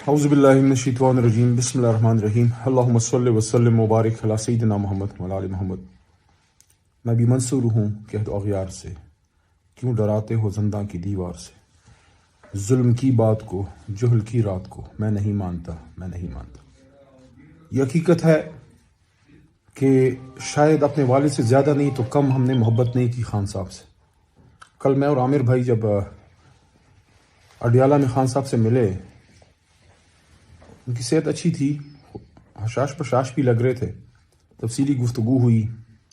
اعوذ باللہ من الشیطان الرجیم بسم اللہ الرحمن الرحیم اللہم صلی وسلم مبارک علی سیدنا محمد وعلی آل محمد۔ میں بھی منصور ہوں قحط و اغیار سے، کیوں ڈراتے ہو زنداں کی دیوار سے؟ ظلم کی بات کو، جہل کی رات کو، میں نہیں مانتا، میں نہیں مانتا۔ یہ حقیقت ہے کہ شاید اپنے والد سے زیادہ نہیں تو کم ہم نے محبت نہیں کی خان صاحب سے۔ کل میں اور عامر بھائی جب اڈیالہ میں خان صاحب سے ملے، ان کی صحت اچھی تھی، حشاش پشاش بھی لگ رہے تھے، تفصیلی گفتگو ہوئی،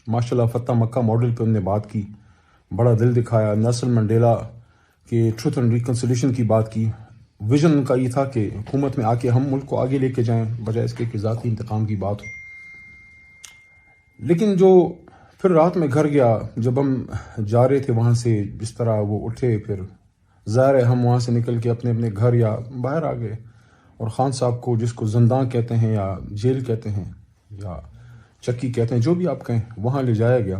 ماشاءاللہ فتح مکہ ماڈل پہ انہوں نے بات کی، بڑا دل دکھایا، نیلسن منڈیلا کے ٹروتھ اینڈ ریکنسیلیشن کی بات کی۔ ویژن ان کا یہ تھا کہ حکومت میں آ کے ہم ملک کو آگے لے کے جائیں، بجائے اس کے کہ ذاتی انتقام کی بات ہو۔ لیکن جو پھر رات میں گھر گیا، جب ہم جا رہے تھے وہاں سے، جس طرح وہ اٹھے، پھر ظاہر ہے ہم وہاں سے نکل کے اپنے اپنے گھر یا باہر آ گئے، اور خان صاحب کو، جس کو زنداں کہتے ہیں یا جیل کہتے ہیں یا چکی کہتے ہیں، جو بھی آپ کہیں، وہاں لے جایا گیا۔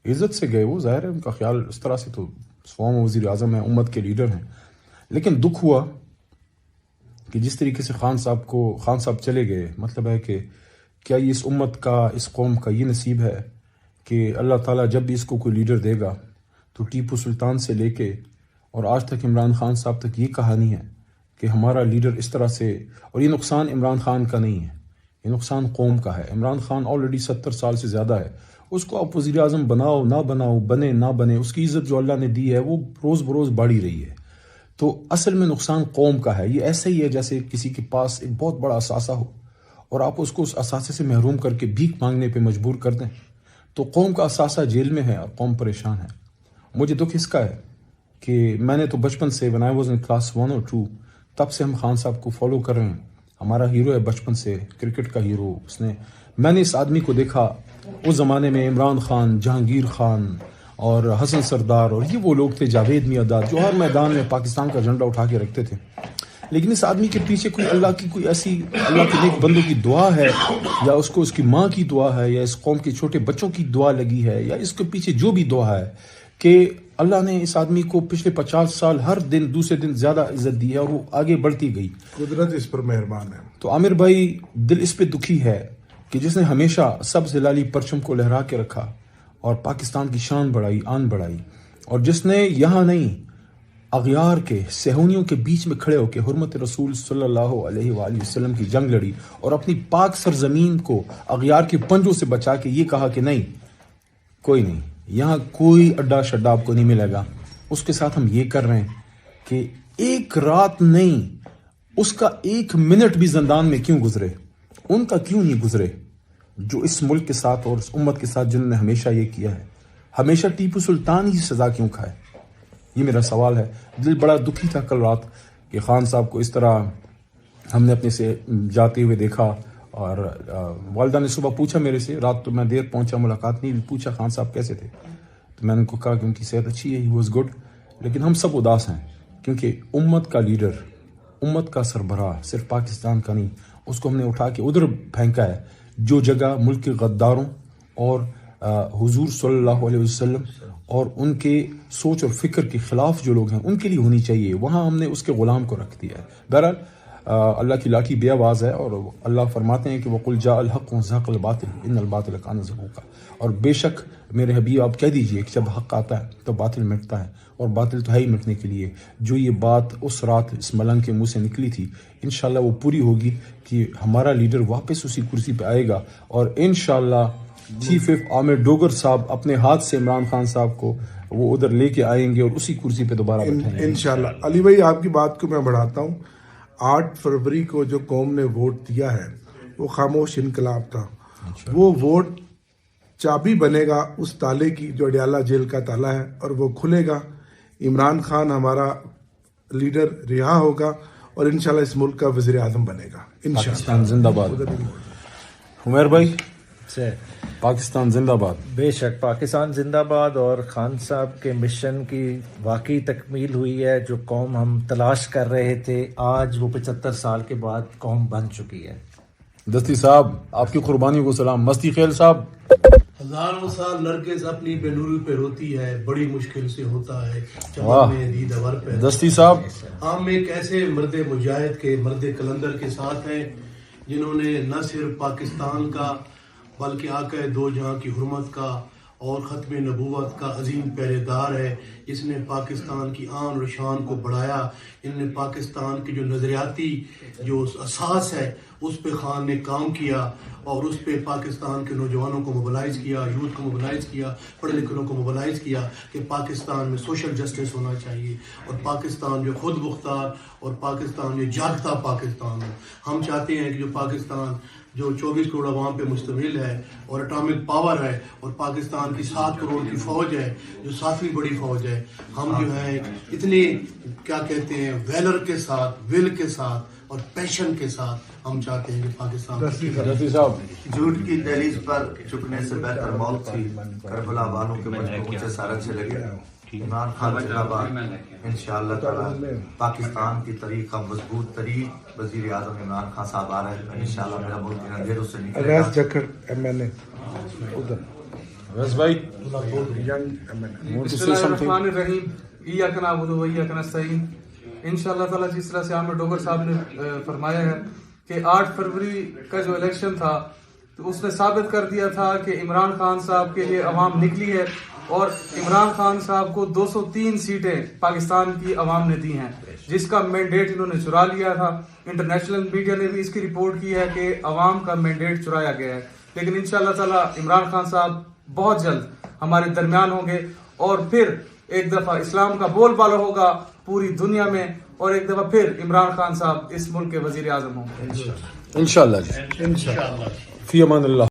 عزت سے گئے، وہ ظاہر ہے ان کا خیال اس طرح سے، تو قوم وزیر اعظم ہیں، امت کے لیڈر ہیں۔ لیکن دکھ ہوا کہ جس طریقے سے خان صاحب چلے گئے، مطلب ہے کہ کیا یہ اس امت کا، اس قوم کا یہ نصیب ہے کہ اللہ تعالیٰ جب بھی اس کو کوئی لیڈر دے گا تو ٹیپو سلطان سے لے کے اور آج تک عمران خان صاحب تک یہ کہانی ہے کہ ہمارا لیڈر اس طرح سے، اور یہ نقصان عمران خان کا نہیں ہے، یہ نقصان قوم کا ہے۔ عمران خان آلریڈی 70 سال سے زیادہ ہے، اس کو آپ وزیر اعظم بناؤ نہ بناؤ، بنے نہ بنے، اس کی عزت جو اللہ نے دی ہے وہ روز بروز بڑھی رہی ہے۔ تو اصل میں نقصان قوم کا ہے۔ یہ ایسے ہی ہے جیسے کسی کے پاس ایک بہت بڑا اثاثہ ہو اور آپ اس کو اس اثاثے سے محروم کر کے بھیک مانگنے پہ مجبور کر دیں، تو قوم کا اثاثہ جیل میں ہے اور قوم پریشان ہے۔ مجھے دکھ اس کا ہے کہ میں نے تو بچپن سے، when I was in class 1 or 2، تب سے ہم خان صاحب کو فالو کر رہے ہیں۔ ہمارا ہیرو ہے بچپن سے، کرکٹ کا ہیرو۔ میں نے اس آدمی کو دیکھا اس زمانے میں، عمران خان، جہانگیر خان اور حسن سردار، اور یہ وہ لوگ تھے، جاوید میاں، جو ہر میدان میں پاکستان کا جھنڈا اٹھا کے رکھتے تھے۔ لیکن اس آدمی کے پیچھے کوئی اللہ کی، کوئی ایسی اللہ کے نیک بندوں کی دعا ہے، یا اس کو اس کی ماں کی دعا ہے، یا اس قوم کے چھوٹے بچوں کی دعا لگی ہے، یا اس کے پیچھے جو بھی دعا ہے کہ اللہ نے اس آدمی کو پچھلے 50 سال ہر دن دوسرے دن زیادہ عزت دی ہے، اور وہ آگے بڑھتی گئی۔ قدرت اس پر مہربان ہے۔ تو عامر بھائی دل اس پہ دکھی ہے کہ جس نے ہمیشہ سبز ہلالی پرچم کو لہرا کے رکھا اور پاکستان کی شان بڑھائی، آن بڑھائی، اور جس نے یہاں نہیں، اغیار کے، صہیونیوں کے بیچ میں کھڑے ہو کے حرمت رسول صلی اللہ علیہ وآلہ وسلم کی جنگ لڑی، اور اپنی پاک سرزمین کو اغیار کے پنجوں سے بچا کے یہ کہا کہ نہیں، کوئی نہیں، یہاں کوئی اڈا شڈا آپ کو نہیں ملے گا۔ اس کے ساتھ ہم یہ کر رہے ہیں کہ ایک رات نہیں، اس کا 1 منٹ بھی زندان میں کیوں گزرے، ان کا کیوں نہیں گزرے، جو اس ملک کے ساتھ اور اس امت کے ساتھ جنہوں نے ہمیشہ یہ کیا ہے، ہمیشہ ٹیپو سلطان ہی سزا کیوں کھائے؟ یہ میرا سوال ہے۔ دل بڑا دکھی تھا کل رات کہ خان صاحب کو اس طرح ہم نے اپنے سے جاتے ہوئے دیکھا، اور والدہ نے صبح پوچھا میرے سے، رات تو میں دیر پہنچا، ملاقات نہیں، پوچھا خان صاحب کیسے تھے، تو میں نے ان کو کہا کہ ان کی صحت اچھی ہے، ہی واز گڈ۔ لیکن ہم سب اداس ہیں کیونکہ امت کا لیڈر، امت کا سربراہ، صرف پاکستان کا نہیں، اس کو ہم نے اٹھا کے ادھر پھینکا ہے جو جگہ ملک کے غداروں اور حضور صلی اللہ علیہ وسلم اور ان کے سوچ اور فکر کے خلاف جو لوگ ہیں ان کے لیے ہونی چاہیے، وہاں ہم نے اس کے غلام کو رکھ دیا ہے۔ بہرحال اللہ کی لاٹھی بے آواز ہے، اور اللہ فرماتے ہیں کہ وَقُلْ جَاءَ الْحَقُّ وَزَهَقَ الْبَاطِلُ إِنَّ الْبَاطِلَ كَانَ زَهُوقًا، اور بے شک میرے حبیب آپ کہہ دیجئے کہ جب حق آتا ہے تو باطل مٹتا ہے، اور باطل تو ہے ہی مٹنے کے لیے۔ جو یہ بات اس رات اس ملنگ کے منہ سے نکلی تھی، انشاءاللہ وہ پوری ہوگی کہ ہمارا لیڈر واپس اسی کرسی پہ آئے گا، اور انشاءاللہ چیف وپ عامر ڈوگر صاحب اپنے ہاتھ سے عمران خان صاحب کو وہ ادھر لے کے آئیں گے اور اسی کرسی پہ دوبارہ بیٹھیں گے انشاءاللہ۔ علی بھائی آپ کی بات کو میں بڑھاتا ہوں۔ 8 فروری کو جو قوم نے ووٹ دیا ہے وہ خاموش انقلاب تھا۔ وہ ووٹ چابی بنے گا اس تالے کی جو اڈیالہ جیل کا تالا ہے، اور وہ کھلے گا، عمران خان ہمارا لیڈر رہا ہوگا، اور انشاءاللہ اس ملک کا وزیر اعظم بنے گا انشاءاللہ۔ پاکستان زندہ باد۔ عمیر بھائی پاکستان زندہ باد۔ بے شک پاکستان زندہ باد، اور خان صاحب کے مشن کی واقعی تکمیل ہوئی ہے۔ جو قوم ہم تلاش کر رہے تھے، آج وہ 75 سال کے بعد قوم بن چکی ہے۔ دستی صاحب آپ کی قربانی کو سلام۔ مستی خیل صاحب ہزاروں سال نرگس اپنی بینوری پہ روتی ہے، بڑی مشکل سے ہوتا ہے واہ چمن میں دید ور پہ. دستی صاحب، ہم ایک ایسے مرد مجاہد کے، مرد کلندر کے ساتھ ہیں جنہوں نے نہ صرف پاکستان کا بلکہ آقا دو جہاں کی حرمت کا اور ختم نبوت کا عظیم پہرے دار ہے. اس نے پاکستان کی آن و شان کو بڑھایا. ان نے پاکستان کی جو نظریاتی جو اساس ہے اس پہ خان نے کام کیا اور اس پہ پاکستان کے نوجوانوں کو موبلائز کیا، یوتھ کو موبلائز کیا، پڑھے لکھوں کو موبلائز کیا کہ پاکستان میں سوشل جسٹس ہونا چاہیے اور پاکستان جو خود مختار اور پاکستان جو جاگتا پاکستان ہو. ہم چاہتے ہیں کہ جو پاکستان جو 24 کروڑ عوام پہ مشتمل ہے اور اٹامک پاور ہے اور پاکستان کی 7 کروڑ کی فوج ہے جو 7ویں بڑی فوج ہے، ہم جو ہے اتنے کیا کہتے ہیں ویلر کے ساتھ، ول کے ساتھ اور پیشن کے ساتھ ہم چاہتے ہیں کہ پاکستان دستی صاحب، جھوٹ کی دہلیز پر جھکنے سے بہتر موت تھی. کربلا والوں کے مجھ کو اونچے سارن سے لگے. عمران خان زندہ باد. انشاءاللہ تعالی پاکستان کی طریقہ مضبوط ترین وزیر اعظم عمران خان صاحب آ رہے ہیں. انشاءاللہ میرا ملک ان اندھیروں سے نکلے گا. ریاض جکڑ MNA ادھر ویس بھائی، بسم اللہ الرحمن الرحیم. ایاک نعبد و ایاک نستعین. انشاءاللہ تعالی جس طرح سے عامر ڈوگر صاحب نے فرمایا ہے کہ 8 فروری کا جو الیکشن تھا تو اس نے ثابت کر دیا تھا کہ عمران خان صاحب کے لیے عوام نکلی ہے اور عمران خان صاحب کو 203 سیٹیں پاکستان کی عوام نے دی ہیں، جس کا مینڈیٹ انہوں نے چرا لیا تھا. انٹرنیشنل میڈیا نے بھی اس کی رپورٹ کی ہے کہ عوام کا مینڈیٹ چرایا گیا ہے. لیکن انشاءاللہ تعالی عمران خان صاحب بہت جلد ہمارے درمیان ہوں گے اور پھر ایک دفعہ اسلام کا بول بالا ہوگا پوری دنیا میں اور ایک دفعہ پھر عمران خان صاحب اس ملک کے وزیر اعظم ہوں گے انشاءاللہ جی، انشاءاللہ. فی امان اللہ.